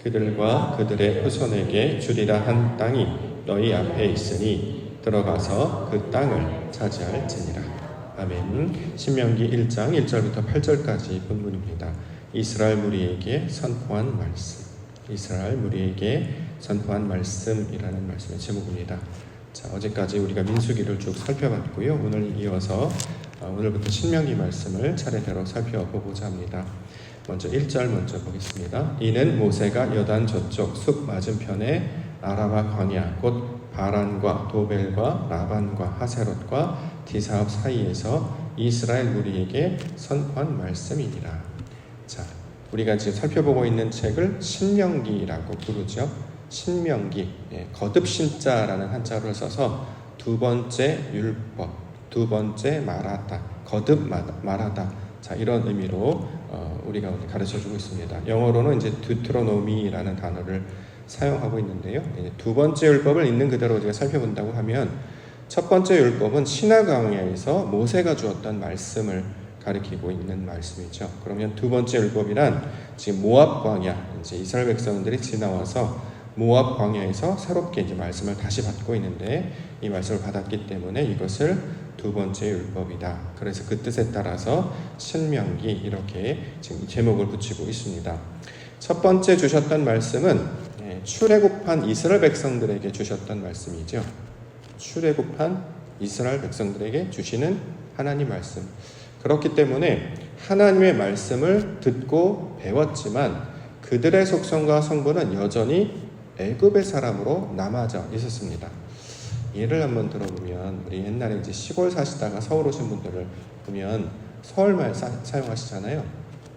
그들과 그들의 후손에게 주리라 한 땅이 너희 앞에 있으니 들어가서 그 땅을 차지할지니라. 아멘. 신명기 1장 1절부터 8절까지 본문입니다. 이스라엘 무리에게 선포한 말씀. 이스라엘 무리에게 선포한 말씀이라는 말씀의 제목입니다. 자, 어제까지 우리가 민수기를 쭉 살펴봤고요. 오늘 이어서 오늘부터 신명기 말씀을 차례대로 살펴보고자 합니다. 먼저 1절 먼저 보겠습니다. 이는 모세가 여단 저쪽 숲 맞은편에 아라바 광야 곧 바란과 도벨과 라반과 하세롯과 디사업 사이에서 이스라엘 무리에게 선포한 말씀이니라. 자, 우리가 지금 살펴보고 있는 책을 신명기라고 부르죠. 신명기, 거듭신자라는 한자를 써서 두 번째 율법, 두 번째 말하다, 거듭 말하다. 자, 이런 의미로 우리가 가르쳐주고 있습니다. 영어로는 이제 드트로노미라는 단어를 사용하고 있는데요. 두 번째 율법을 있는 그대로 우리가 살펴본다고 하면 첫 번째 율법은 시나 광야에서 모세가 주었던 말씀을 가리키고 있는 말씀이죠. 그러면 두 번째 율법이란 지금 모압 광야, 이제 이스라엘 백성들이 지나와서 모압 광야에서 새롭게 이제 말씀을 다시 받고 있는데 이 말씀을 받았기 때문에 이것을 두 번째 율법이다. 그래서 그 뜻에 따라서 신명기 이렇게 지금 제목을 붙이고 있습니다. 첫 번째 주셨던 말씀은 출애굽한 이스라엘 백성들에게 주셨던 말씀이죠. 출애굽한 이스라엘 백성들에게 주시는 하나님 말씀. 그렇기 때문에 하나님의 말씀을 듣고 배웠지만 그들의 속성과 성분은 여전히 애굽의 사람으로 남아져 있었습니다. 예를 한번 들어보면 우리 옛날에 이제 시골 사시다가 서울 오신 분들을 보면 서울말 사용하시잖아요.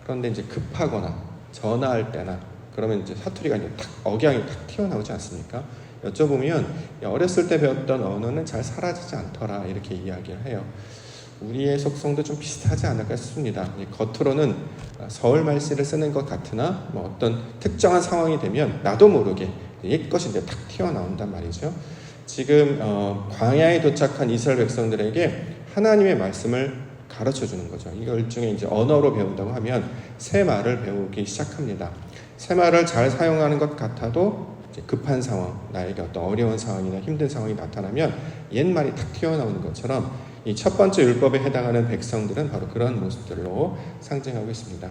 그런데 이제 급하거나 전화할 때나 그러면 이제 사투리가 이제 탁 억양이 탁 튀어나오지 않습니까? 여쭤보면 어렸을 때 배웠던 언어는 잘 사라지지 않더라 이렇게 이야기를 해요. 우리의 속성도 좀 비슷하지 않을까 싶습니다. 겉으로는 서울 말씨를 쓰는 것 같으나 어떤 특정한 상황이 되면 나도 모르게 옛것이 이제 탁 튀어나온단 말이죠. 지금 광야에 도착한 이스라엘 백성들에게 하나님의 말씀을 가르쳐주는 거죠. 이걸 일종의 이제 언어로 배운다고 하면 새 말을 배우기 시작합니다. 새 말을 잘 사용하는 것 같아도 이제 급한 상황, 나에게 어떤 어려운 상황이나 힘든 상황이 나타나면 옛말이 탁 튀어나오는 것처럼 이 첫 번째 율법에 해당하는 백성들은 바로 그런 모습들로 상징하고 있습니다.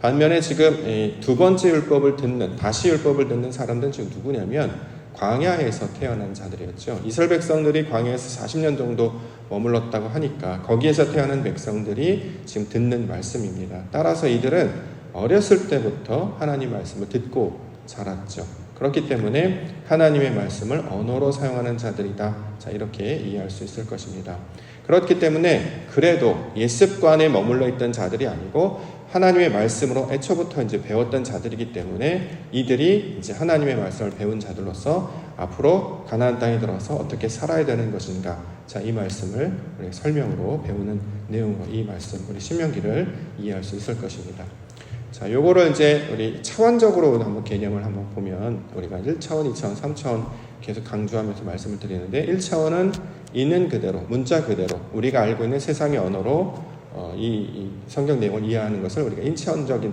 반면에 지금 두 번째 율법을 듣는, 다시 율법을 듣는 사람들은 지금 누구냐면 광야에서 태어난 자들이었죠. 이스라엘 백성들이 광야에서 40년 정도 머물렀다고 하니까 거기에서 태어난 백성들이 지금 듣는 말씀입니다. 따라서 이들은 어렸을 때부터 하나님 말씀을 듣고 자랐죠. 그렇기 때문에 하나님의 말씀을 언어로 사용하는 자들이다. 자, 이렇게 이해할 수 있을 것입니다. 그렇기 때문에 그래도 옛습관에 머물러 있던 자들이 아니고 하나님의 말씀으로 애초부터 이제 배웠던 자들이기 때문에 이들이 이제 하나님의 말씀을 배운 자들로서 앞으로 가나안 땅에 들어서 어떻게 살아야 되는 것인가. 자, 이 말씀을 우리 설명으로 배우는 내용으로 이 말씀, 우리 신명기를 이해할 수 있을 것입니다. 자, 요거를 이제 우리 차원적으로 한번 개념을 한번 보면 우리가 1차원, 2차원, 3차원 계속 강조하면서 말씀을 드리는데 1차원은 있는 그대로, 문자 그대로 우리가 알고 있는 세상의 언어로 이 성경 내용을 이해하는 것을 우리가 1차원적인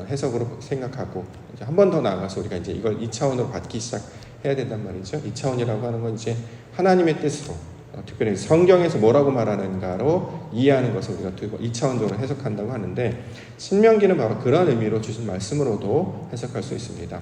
해석으로 생각하고 이제 한 번 더 나아가서 우리가 이제 이걸 2차원으로 받기 시작해야 된단 말이죠. 2차원이라고 하는 건 이제 하나님의 뜻으로 특별히 성경에서 뭐라고 말하는가로 이해하는 것을 우리가 2차원적으로 해석한다고 하는데 신명기는 바로 그런 의미로 주신 말씀으로도 해석할 수 있습니다.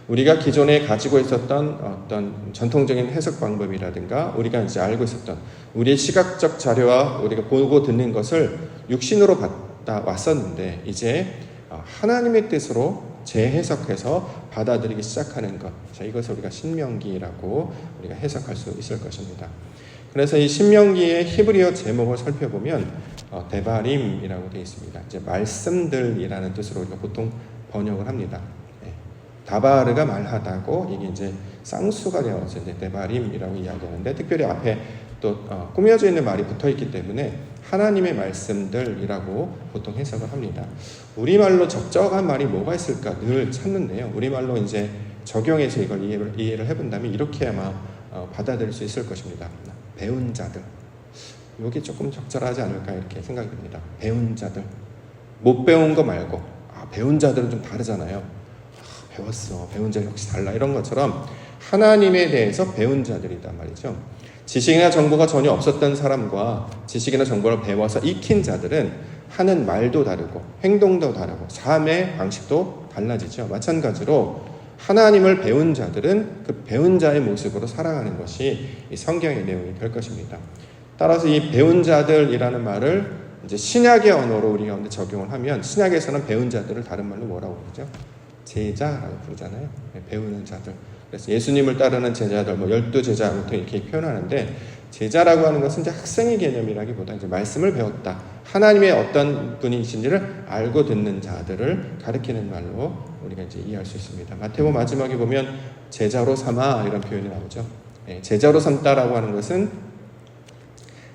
우리가 기존에 가지고 있었던 어떤 전통적인 해석 방법이라든가 우리가 이제 알고 있었던 우리의 시각적 자료와 우리가 보고 듣는 것을 육신으로 받아 왔었는데 이제 하나님의 뜻으로 재해석해서 받아들이기 시작하는 것. 자, 이것을 우리가 신명기라고 우리가 해석할 수 있을 것입니다. 그래서 이 신명기의 히브리어 제목을 살펴보면 데바림이라고 되어 있습니다. 이제 말씀들이라는 뜻으로 우리가 보통 번역을 합니다. 다바르가 말하다고 이게 이제 쌍수가 되어서 이제 데바림이라고 이야기하는데 특별히 앞에 또 꾸며져 있는 말이 붙어 있기 때문에 하나님의 말씀들이라고 보통 해석을 합니다. 우리말로 적절한 말이 뭐가 있을까 늘 찾는데요. 우리말로 이제 적용해서 이걸 이해를 해본다면 이렇게 아마 받아들일 수 있을 것입니다. 배운 자들. 이게 조금 적절하지 않을까 이렇게 생각이 듭니다. 배운 자들. 못 배운 거 말고 배운 자들은 좀 다르잖아요. 배웠어. 배운 자는 역시 달라. 이런 것처럼 하나님에 대해서 배운 자들이단 말이죠. 지식이나 정보가 전혀 없었던 사람과 지식이나 정보를 배워서 익힌 자들은 하는 말도 다르고 행동도 다르고 삶의 방식도 달라지죠. 마찬가지로 하나님을 배운 자들은 그 배운 자의 모습으로 살아가는 것이 이 성경의 내용이 될 것입니다. 따라서 이 배운 자들이라는 말을 이제 신약의 언어로 우리 가운데 적용을 하면, 신약에서는 배운 자들을 다른 말로 뭐라고 부르죠? 제자라고 부르잖아요. 배우는 자들. 그래서 예수님을 따르는 제자들, 12제자부터 이렇게 표현하는데, 제자라고 하는 것은 이제 학생의 개념이라기보다 이제 말씀을 배웠다, 하나님의 어떤 분이신지를 알고 듣는 자들을 가리키는 말로 우리가 이제 이해할 수 있습니다. 마태복음 마지막에 보면 제자로 삼아 이런 표현이 나오죠. 제자로 삼다라고 하는 것은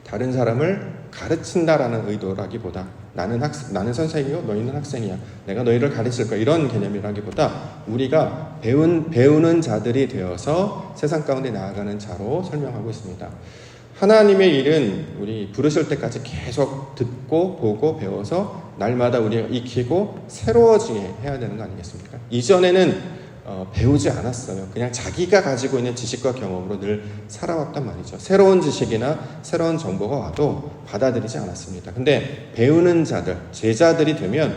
다른 사람을 가르친다라는 의도라기보다 나는 선생이요 너희는 학생이야, 내가 너희를 가르칠 거야, 이런 개념이라기보다 우리가 배우는 자들이 되어서 세상 가운데 나아가는 자로 설명하고 있습니다. 하나님의 일은 우리 부르실 때까지 계속 듣고 보고 배워서 날마다 우리가 익히고 새로워지게 해야 되는 거 아니겠습니까? 이전에는 배우지 않았어요. 그냥 자기가 가지고 있는 지식과 경험으로 늘 살아왔단 말이죠. 새로운 지식이나 새로운 정보가 와도 받아들이지 않았습니다. 근데 배우는 자들, 제자들이 되면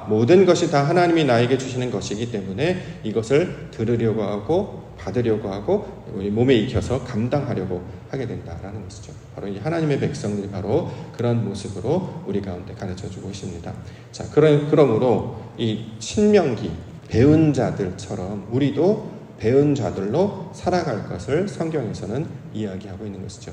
모든 것이 다 하나님이 나에게 주시는 것이기 때문에 이것을 들으려고 하고 받으려고 하고 우리 몸에 익혀서 감당하려고 하게 된다라는 것이죠. 바로 이 하나님의 백성들이 바로 그런 모습으로 우리 가운데 가르쳐주고 있습니다. 자, 그러므로 이 신명기 배운 자들처럼 우리도 배운 자들로 살아갈 것을 성경에서는 이야기하고 있는 것이죠.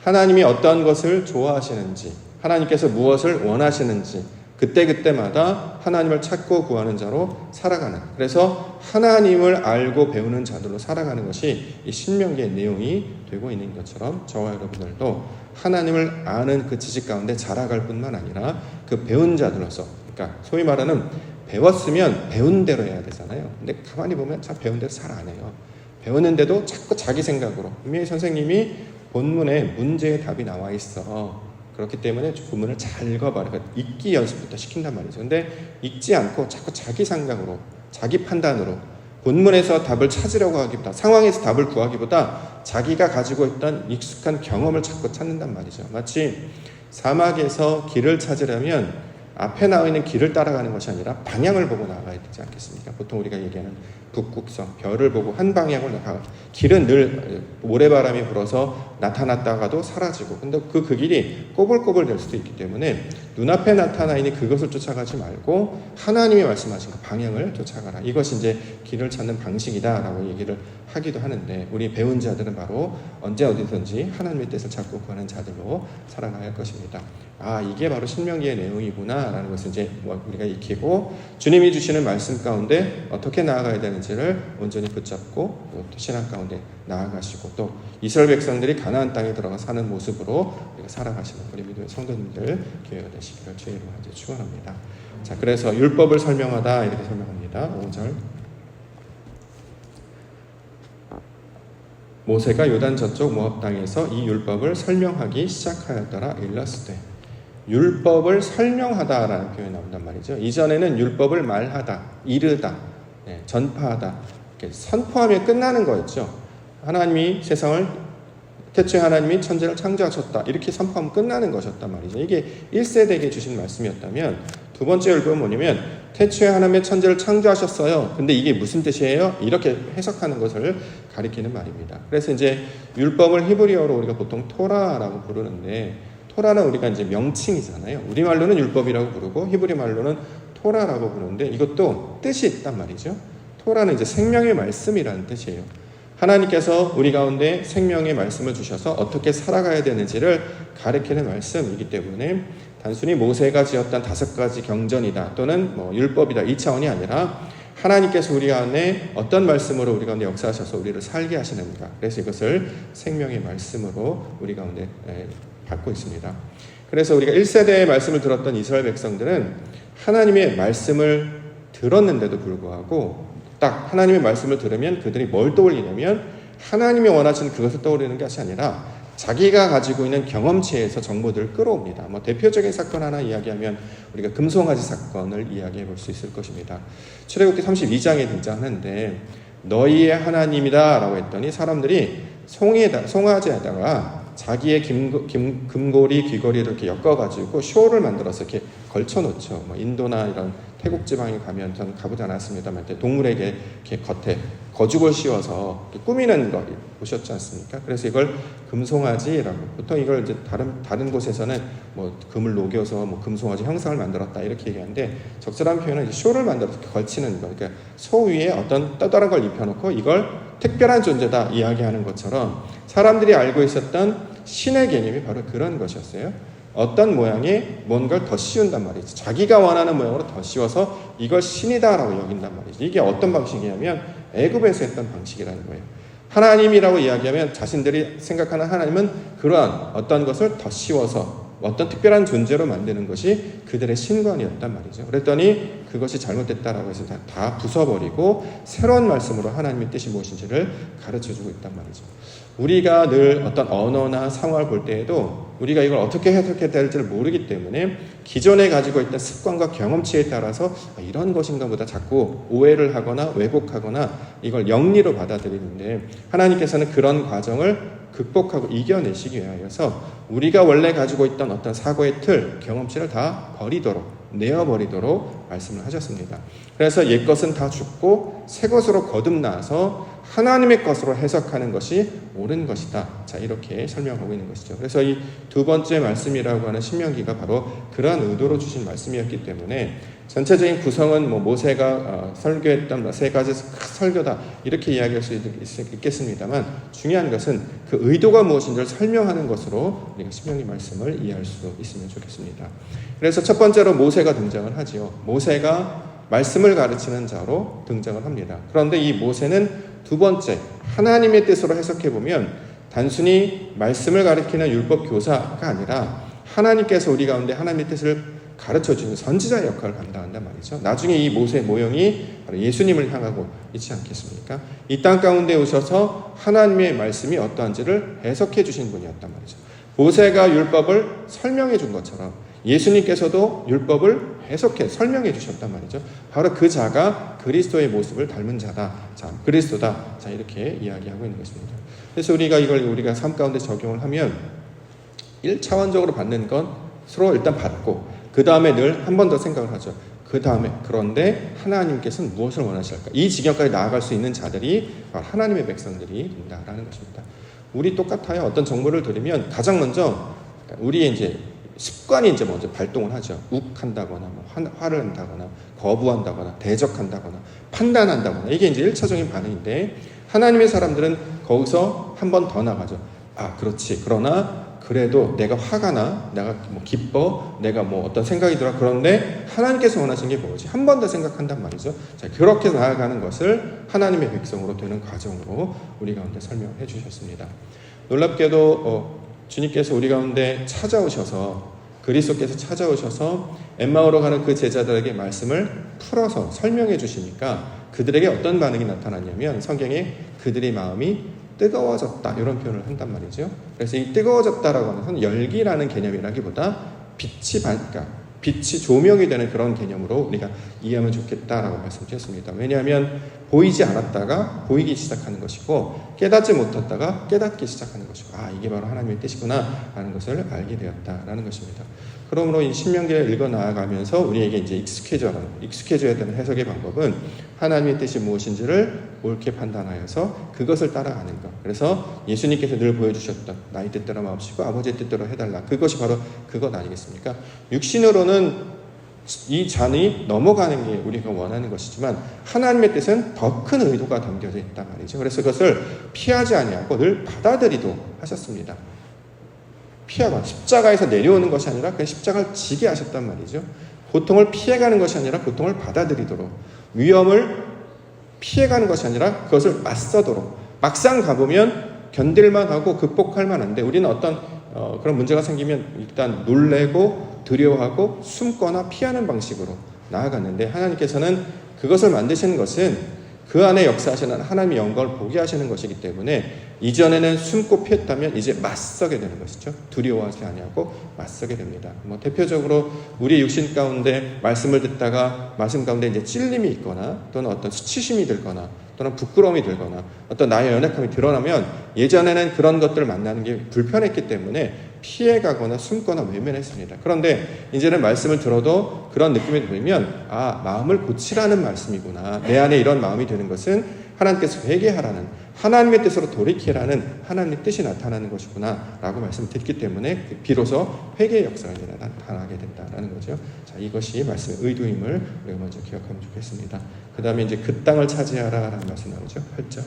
하나님이 어떤 것을 좋아하시는지, 하나님께서 무엇을 원하시는지 그때그때마다 하나님을 찾고 구하는 자로 살아가는, 그래서 하나님을 알고 배우는 자들로 살아가는 것이 이 신명기의 내용이 되고 있는 것처럼 저와 여러분들도 하나님을 아는 그 지식 가운데 자라갈 뿐만 아니라 그 배운 자들로서, 그러니까 소위 말하는 배웠으면 배운 대로 해야 되잖아요. 근데 가만히 보면 참 배운 대로 잘 안 해요. 배웠는데도 자꾸 자기 생각으로, 분명히 선생님이 본문에 문제의 답이 나와 있어, 그렇기 때문에 본문을 잘 읽어봐라, 그러니까 읽기 연습부터 시킨단 말이죠. 근데 읽지 않고 자꾸 자기 생각으로, 자기 판단으로 본문에서 답을 찾으려고 하기보다, 상황에서 답을 구하기보다 자기가 가지고 있던 익숙한 경험을 자꾸 찾는단 말이죠. 마치 사막에서 길을 찾으려면 앞에 나와 있는 길을 따라가는 것이 아니라 방향을 보고 나가야 되지 않겠습니까? 보통 우리가 얘기하는 북극성, 별을 보고 한 방향을 나가. 길은 늘 모래바람이 불어서 나타났다가도 사라지고, 근데 그 길이 꼬불꼬불 될 수도 있기 때문에 눈앞에 나타나 있는 그것을 쫓아가지 말고 하나님이 말씀하신 그 방향을 쫓아가라. 이것이 이제 길을 찾는 방식이다라고 얘기를 하기도 하는데, 우리 배운 자들은 바로 언제 어디든지 하나님의 뜻을 찾고 구하는 자들로 살아가야 할 것입니다. 이게 바로 신명기의 내용이구나 라는 것을 이제 우리가 익히고, 주님이 주시는 말씀 가운데 어떻게 나아가야 되는지를 온전히 붙잡고 또 신앙 가운데 나아가시고, 또 이스라엘 백성들이 가나안 땅에 들어가 사는 모습으로 우리가 살아가시는 우리 믿음의 성도님들 교회가 되시기를 주의 이름으로 축원합니다. 자, 그래서 율법을 설명하다 이렇게 설명합니다. 5절. 모세가 요단 저쪽 모압 땅에서 이 율법을 설명하기 시작하였더라. 일러스되. 율법을 설명하다라는 표현이 나온단 말이죠. 이전에는 율법을 말하다, 이르다, 전파하다, 선포하면 끝나는 거였죠. 하나님이 세상을, 태초에 하나님이 천지를 창조하셨다, 이렇게 선포하면 끝나는 것이었단 말이죠. 이게 1세대에게 주신 말씀이었다면, 두 번째 율법은 뭐냐면 태초에 하나님의 천지를 창조하셨어요. 근데 이게 무슨 뜻이에요? 이렇게 해석하는 것을 가리키는 말입니다. 그래서 이제 율법을 히브리어로 우리가 보통 토라라고 부르는데, 토라는 우리가 이제 명칭이잖아요. 우리말로는 율법이라고 부르고 히브리 말로는 토라라고 부르는데, 이것도 뜻이 있단 말이죠. 토라는 이제 생명의 말씀이라는 뜻이에요. 하나님께서 우리 가운데 생명의 말씀을 주셔서 어떻게 살아가야 되는지를 가르치는 말씀이기 때문에 단순히 모세가 지었던 5가지 경전이다 또는 율법이다, 이 차원이 아니라 하나님께서 우리 안에 어떤 말씀으로 우리 가운데 역사하셔서 우리를 살게 하시는가, 그래서 이것을 생명의 말씀으로 우리 가운데 받고 있습니다. 그래서 우리가 1세대의 말씀을 들었던 이스라엘 백성들은 하나님의 말씀을 들었는데도 불구하고 딱 하나님의 말씀을 들으면 그들이 뭘 떠올리냐면 하나님이 원하시는 그것을 떠올리는 것이 아니라 자기가 가지고 있는 경험치에서 정보들을 끌어옵니다. 대표적인 사건 하나 이야기하면 우리가 금송아지 사건을 이야기해 볼 수 있을 것입니다. 출애굽기 32장에 등장하는데 너희의 하나님이다 라고 했더니 사람들이 송아지에다가 자기의 금고리, 귀걸이를 이렇게 엮어가지고 쇼를 만들어서 이렇게 걸쳐놓죠. 인도나 이런 태국 지방에 가면 저는 가보지 않았습니다만 동물에게 이렇게 겉에 거죽을 씌워서 꾸미는 거 보셨지 않습니까? 그래서 이걸 금송아지라고, 보통 이걸 이제 다른 곳에서는 금을 녹여서 금송아지 형상을 만들었다 이렇게 얘기하는데, 적절한 표현은 쇼를 만들어서 걸치는 거, 그러니까 소 위에 어떤 떠다른 걸 입혀놓고 이걸 특별한 존재다 이야기하는 것처럼 사람들이 알고 있었던 신의 개념이 바로 그런 것이었어요. 어떤 모양의 뭔가를 더 씌운단 말이죠. 자기가 원하는 모양으로 더 씌워서 이걸 신이다라고 여긴단 말이죠. 이게 어떤 방식이냐면 애굽에서 했던 방식이라는 거예요. 하나님이라고 이야기하면 자신들이 생각하는 하나님은 그러한 어떤 것을 더 씌워서 어떤 특별한 존재로 만드는 것이 그들의 신관이었단 말이죠. 그랬더니 그것이 잘못됐다라고 해서 다 부숴버리고 새로운 말씀으로 하나님의 뜻이 무엇인지를 가르쳐주고 있단 말이죠. 우리가 늘 어떤 언어나 상황을 볼 때에도 우리가 이걸 어떻게 해석해야 될지를 모르기 때문에 기존에 가지고 있던 습관과 경험치에 따라서 이런 것인가 보다 자꾸 오해를 하거나 왜곡하거나 이걸 영리로 받아들이는데, 하나님께서는 그런 과정을 극복하고 이겨내시기 위하여서 우리가 원래 가지고 있던 어떤 사고의 틀, 경험치를 다 내어버리도록 말씀을 하셨습니다. 그래서 옛것은 다 죽고 새 것으로 거듭나서 하나님의 것으로 해석하는 것이 옳은 것이다. 자, 이렇게 설명하고 있는 것이죠. 그래서 이 두 번째 말씀이라고 하는 신명기가 바로 그러한 의도로 주신 말씀이었기 때문에 전체적인 구성은 모세가 설교했던 세 가지 설교다 이렇게 이야기할 수 있겠습니다만, 중요한 것은 그 의도가 무엇인지를 설명하는 것으로 우리가 신명기 말씀을 이해할 수 있으면 좋겠습니다. 그래서 첫 번째로 모세가 등장을 하지요. 모세가 말씀을 가르치는 자로 등장을 합니다. 그런데 이 모세는 두 번째, 하나님의 뜻으로 해석해보면 단순히 말씀을 가르치는 율법 교사가 아니라 하나님께서 우리 가운데 하나님의 뜻을 가르쳐주는 선지자 역할을 감당한단 말이죠. 나중에 이 모세 모형이 바로 예수님을 향하고 있지 않겠습니까? 이 땅 가운데 오셔서 하나님의 말씀이 어떠한지를 해석해 주신 분이었단 말이죠. 모세가 율법을 설명해 준 것처럼 예수님께서도 율법을 해석해 설명해 주셨단 말이죠. 바로 그 자가 그리스도의 모습을 닮은 자다. 자, 그리스도다. 자, 이렇게 이야기하고 있는 것입니다. 그래서 우리가 삶 가운데 적용을 하면 1차원적으로 받는 건 서로 일단 받고, 그 다음에 늘 한 번 더 생각을 하죠. 그 다음에 그런데 하나님께서는 무엇을 원하실까? 이 지경까지 나아갈 수 있는 자들이 바로 하나님의 백성들이 된다라는 것입니다. 우리 똑같아요. 어떤 정보를 들으면 가장 먼저 우리의 이제 습관이 이제 먼저 발동을 하죠. 욱한다거나 화를 한다거나 거부한다거나 대적한다거나 판단한다거나, 이게 이제 1차적인 반응인데, 하나님의 사람들은 거기서 한 번 더 나가죠. 아, 그렇지. 그러나 그래도 내가 화가 나, 내가 기뻐, 내가 어떤 생각이 들어. 그런데 하나님께서 원하신 게 뭐지? 한 번 더 생각한단 말이죠. 자, 그렇게 나아가는 것을 하나님의 백성으로 되는 과정으로 우리 가운데 설명해 주셨습니다. 놀랍게도 주님께서 우리 가운데 찾아오셔서, 그리스도께서 찾아오셔서 엠마오로 가는 그 제자들에게 말씀을 풀어서 설명해 주시니까 그들에게 어떤 반응이 나타났냐면, 성경에 그들의 마음이 뜨거워졌다 이런 표현을 한단 말이죠. 그래서 이 뜨거워졌다라고 하는 것은 열기라는 개념이라기보다 빛이 조명이 되는 그런 개념으로 우리가 이해하면 좋겠다라고 말씀드렸습니다. 왜냐하면 보이지 않았다가 보이기 시작하는 것이고, 깨닫지 못했다가 깨닫기 시작하는 것이고, 이게 바로 하나님의 뜻이구나 하는 것을 알게 되었다라는 것입니다. 그러므로 이 신명기를 읽어 나아가면서 우리에게 이제 익숙해져야 되는 해석의 방법은 하나님의 뜻이 무엇인지를 옳게 판단하여서 그것을 따라가는 것. 그래서 예수님께서 늘 보여주셨던 나의 뜻대로 마옵시고 아버지의 뜻대로 해달라. 그것이 바로 그것 아니겠습니까? 육신으로는 이 잔이 넘어가는 게 우리가 원하는 것이지만 하나님의 뜻은 더 큰 의도가 담겨져 있단 말이죠. 그래서 그것을 피하지 아니하고 늘 받아들이도록 하셨습니다. 피하고 십자가에서 내려오는 것이 아니라 그냥 십자가를 지게 하셨단 말이죠. 고통을 피해가는 것이 아니라 고통을 받아들이도록, 위험을 피해가는 것이 아니라 그것을 맞서도록. 막상 가보면 견딜만 하고 극복할 만한데 우리는 어떤 그런 문제가 생기면 일단 놀래고 두려워하고 숨거나 피하는 방식으로 나아갔는데, 하나님께서는 그것을 만드시는 것은 그 안에 역사하시는 하나님의 영광을 보게 하시는 것이기 때문에 이전에는 숨고 피했다면 이제 맞서게 되는 것이죠. 두려워하지 아니하고 맞서게 됩니다. 대표적으로 우리 육신 가운데 말씀을 듣다가 말씀 가운데 이제 찔림이 있거나 또는 어떤 수치심이 들거나 또는 부끄러움이 들거나 어떤 나의 연약함이 드러나면 예전에는 그런 것들을 만나는 게 불편했기 때문에 피해가거나 숨거나 외면했습니다. 그런데 이제는 말씀을 들어도 그런 느낌이 들면 마음을 고치라는 말씀이구나. 내 안에 이런 마음이 드는 것은 하나님께서 회개하라는, 하나님의 뜻으로 돌이키라는 하나님의 뜻이 나타나는 것이구나 라고 말씀을 듣기 때문에 비로소 회개의 역사가 이제 나타나게 된다는 거죠. 자, 이것이 말씀의 의도임을 우리가 먼저 기억하면 좋겠습니다. 그 다음에 이제 그 땅을 차지하라 라는 말씀 나오죠. 8절.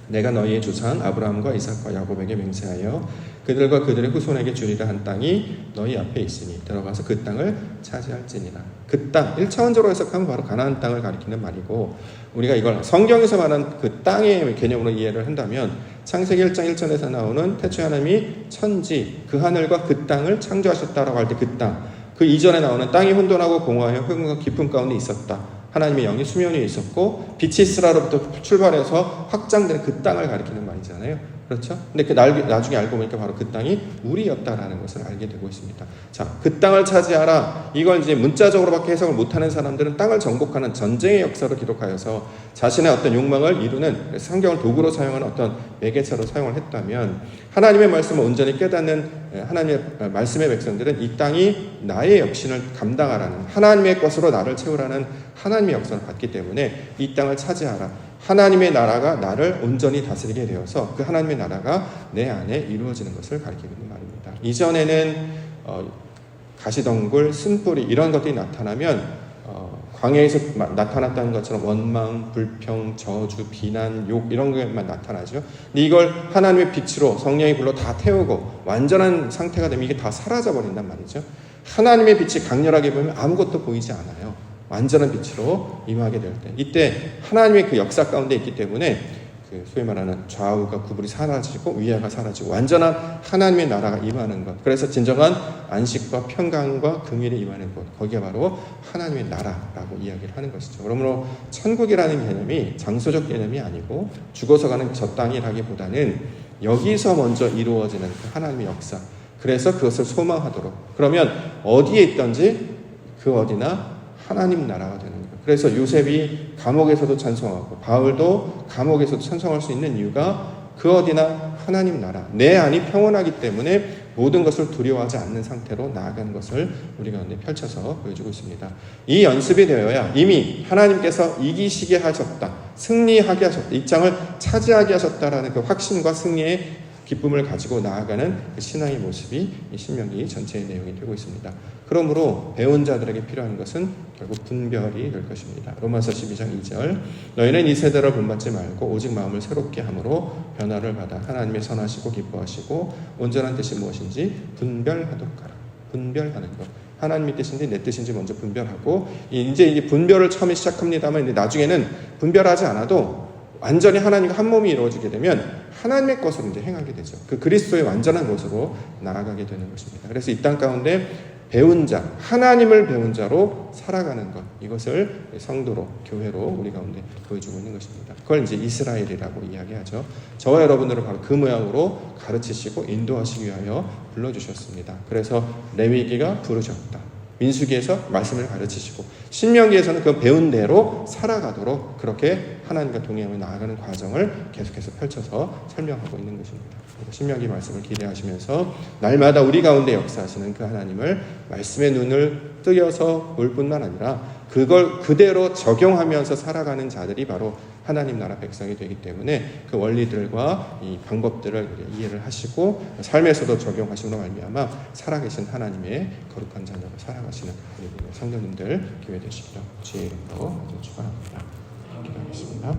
내가 너희의 조상 아브라함과 이삭과 야곱에게 맹세하여 그들과 그들의 후손에게 주리라 한 땅이 너희 앞에 있으니 들어가서 그 땅을 차지할지니라. 그 땅, 1차원적으로 해석하면 바로 가나안 땅을 가리키는 말이고, 우리가 이걸 성경에서 말하는 그 땅의 개념으로 이해를 한다면 창세기 1장 1절에서 나오는 태초에 하나님이 천지, 그 하늘과 그 땅을 창조하셨다라고 할 때 그 땅, 그 이전에 나오는 땅이 혼돈하고 공허하여 흑암과 깊음 가운데 있었다. 하나님의 영이 수면 위에 있었고 빛이 있으라로부터 출발해서 확장된 그 땅을 가리키는 말이잖아요. 그렇죠? 근데 그 나중에 알고 보니까 바로 그 땅이 우리였다라는 것을 알게 되고 있습니다. 자, 그 땅을 차지하라. 이걸 이제 문자적으로밖에 해석을 못하는 사람들은 땅을 정복하는 전쟁의 역사로 기록하여서 자신의 어떤 욕망을 이루는 성경을 도구로 사용하는 어떤 매개체로 사용을 했다면, 하나님의 말씀을 온전히 깨닫는 하나님의 말씀의 백성들은 이 땅이 나의 역신을 감당하라는, 하나님의 것으로 나를 채우라는 하나님의 역사를 받기 때문에 이 땅을 차지하라. 하나님의 나라가 나를 온전히 다스리게 되어서 그 하나님의 나라가 내 안에 이루어지는 것을 가리키고 있는 말입니다. 이전에는 가시덩굴, 쓴뿌리 이런 것들이 나타나면 광야에서 나타났다는 것처럼 원망, 불평, 저주, 비난, 욕 이런 것만 나타나죠. 근데 이걸 하나님의 빛으로 성령이 불러 다 태우고 완전한 상태가 되면 이게 다 사라져버린단 말이죠. 하나님의 빛이 강렬하게 보이면 아무것도 보이지 않아요. 완전한 빛으로 임하게 될 때, 이때 하나님의 그 역사 가운데 있기 때문에 그 소위 말하는 좌우가 구분이 사라지고 위아가 사라지고 완전한 하나님의 나라가 임하는 것, 그래서 진정한 안식과 평강과 긍휼이 임하는 것, 거기가 바로 하나님의 나라라고 이야기를 하는 것이죠. 그러므로 천국이라는 개념이 장소적 개념이 아니고 죽어서 가는 저 땅이라기보다는 여기서 먼저 이루어지는 그 하나님의 역사, 그래서 그것을 소망하도록, 그러면 어디에 있든지 그 어디나 하나님 나라가 되는 거예요. 그래서 요셉이 감옥에서도 찬송하고 바울도 감옥에서도 찬송할 수 있는 이유가 그 어디나 하나님 나라, 내 안이 평온하기 때문에 모든 것을 두려워하지 않는 상태로 나아가는 것을 우리 가운데 펼쳐서 보여주고 있습니다. 이 연습이 되어야 이미 하나님께서 이기시게 하셨다, 승리하게 하셨다, 이 땅을 차지하게 하셨다라는 그 확신과 승리의 기쁨을 가지고 나아가는 그 신앙의 모습이 이 신명기 전체의 내용이 되고 있습니다. 그러므로 배운 자들에게 필요한 것은 결국 분별이 될 것입니다. 로마서 12장 2절, 너희는 이 세대를 본받지 말고 오직 마음을 새롭게 함으로 변화를 받아 하나님의 선하시고 기뻐하시고 온전한 뜻이 무엇인지 분별하도록 하라. 분별하는 것, 하나님의 뜻인지 내 뜻인지 먼저 분별하고, 이제 이 분별을 처음에 시작합니다만 이제 나중에는 분별하지 않아도 완전히 하나님과 한 몸이 이루어지게 되면 하나님의 것으로 이제 행하게 되죠. 그 그리스도의 완전한 것으로 나아가게 되는 것입니다. 그래서 이 땅 가운데 배운 자, 하나님을 배운 자로 살아가는 것, 이것을 성도로, 교회로 우리 가운데 보여주고 있는 것입니다. 그걸 이제 이스라엘이라고 이야기하죠. 저와 여러분들을 바로 그 모양으로 가르치시고 인도하시기 위하여 불러주셨습니다. 그래서 레위기가 부르셨다, 민수기에서 말씀을 가르치시고 신명기에서는 그 배운 대로 살아가도록 그렇게 하나님과 동행하며 나아가는 과정을 계속해서 펼쳐서 설명하고 있는 것입니다. 신명기 말씀을 기대하시면서 날마다 우리 가운데 역사하시는 그 하나님을 말씀의 눈을 뜨여서 볼 뿐만 아니라 그걸 그대로 적용하면서 살아가는 자들이 바로 하나님 나라 백성이 되기 때문에 그 원리들과 이 방법들을 이해를 하시고 삶에서도 적용하심으로 말미암아 살아계신 하나님의 거룩한 자녀로 살아가시는 우리 성도님들 교회 되시기를 주의 이름으로 축원합니다. 기도하겠습니다.